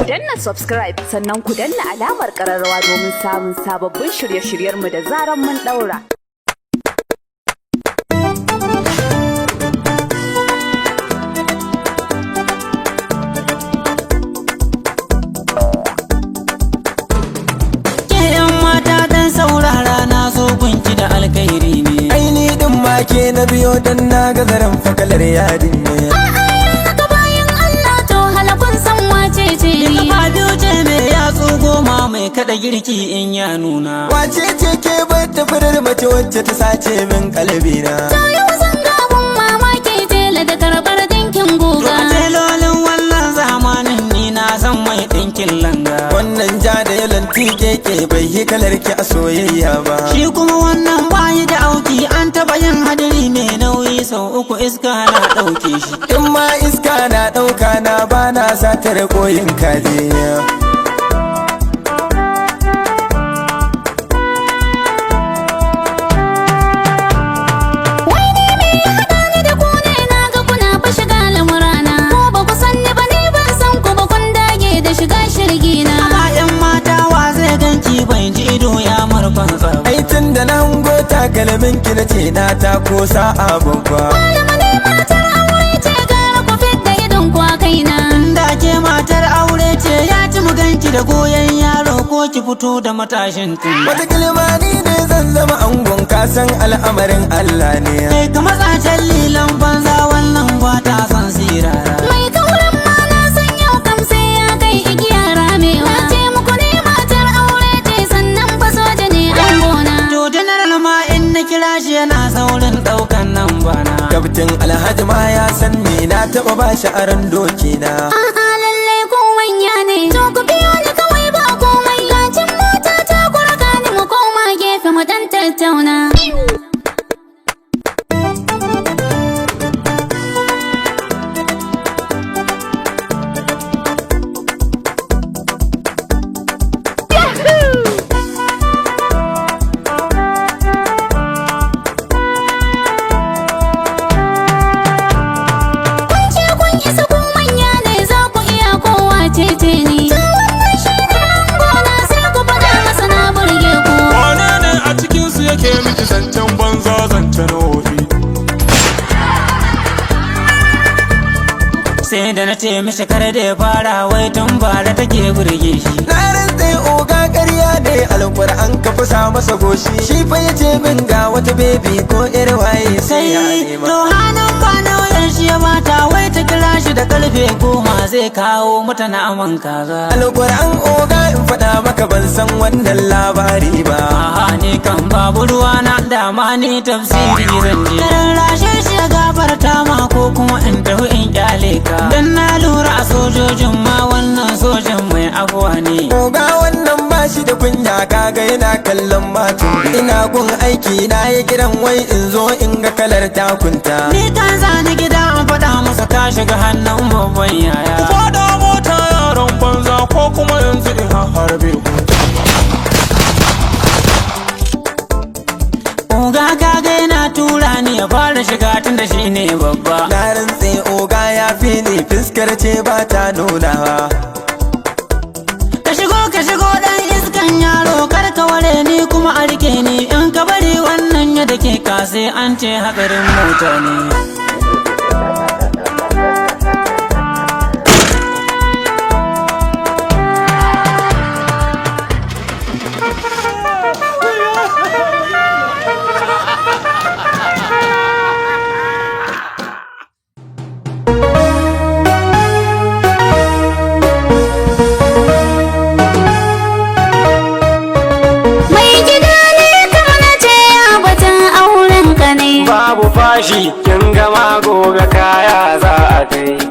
danna subscribe sannan ku danna alamar ƙararrawa domin samun sababbin shirye-shiryenmu da zaran mun ɗaura. Da alkhairi ne aini din make na biyo dan na ga zaren fakalar yadin ne ka bayan Allah to halakun san wace ce ni ba biyo ce me ya goma mai kada girki in ya nuna wace ce ke bai ta furar mace wacce ta sace min kalbina to yau zan ga abun mamaki tela da karbar dinkin guga a telolin wannan zamanin ni na san mai dinkin langa wannan ja da yalanti keke bai yi kalar ki a soyayya ba shi kuma wannan bayi da auki an taba yin hadari mai nauyi sau uku iska na dauke shi in ma iska na dauka na bana satar koyin kaje da na hango takalmin ki na ce na ta ko sa'a babba malama ne matar aure ce gara ku fidda idon ku a kaina da ke matar aure ce ya ci mu ganki da goyon yaro ko ki fito da matashin tun wata kilmani ne zan zama angon kasan al'amarin Allah ne kai ka matsa lilan banza wannan ba ta san sirara mai kauran ma na san yau kam sai ya kai igiya ramewa na ce muku ne matar aure ce sannan fa soja ne angona na kira shi yana saurin daukan nan bana kaftin alhaji ma ya san me na taba ba shi aran doki na a'a lalle ko manya ne to ku biyo ni kawai ba komai lacin mota ta kurka ni mu koma gefe mu dan tattauna ke miki zancen banza zancen wofi sai da na ce mishi kar da ya fara wai tun bara take burge shi na rantse oga ƙarya ne alƙur'an ka fasa masa goshi shi fa ya ce min ga wata bebi ko ƴar waye sai ya nema to hannun ba nauyin shi ya mata wai ta kira shi da karfe 10 zai kawo mata naman kaza alƙur'an oga in faɗa maka ban san wannan labari ba a'a ni kan babu ruwana dama ni tafsiri zan je rarrashe shi ya gafarta ma ko kuma in tafi in kyale ka dan na lura a sojojin ma wannan sojan mai abuwa ne oga wannan ba shi da kunya kaga yana kallon matu ina gun aiki na yi gidan wai in zo in ga kalar takunta ni kan zani gida an faɗa masa ka shiga hannun babban yaya ku faɗa mota yaron banza ko kuma yanzu in harbe ku oga kaga yana tura ni ya fara shiga tun da shi ne babba na rantse oga ya fi ni fiskar ce ba ta nunawa ka shigo dan iskan yaro kar ka ware ni kuma a rike ni in ka bari wannan ya dake ka sai an ce hakarin mota ne babu fashi kin gama goga kaya za a kai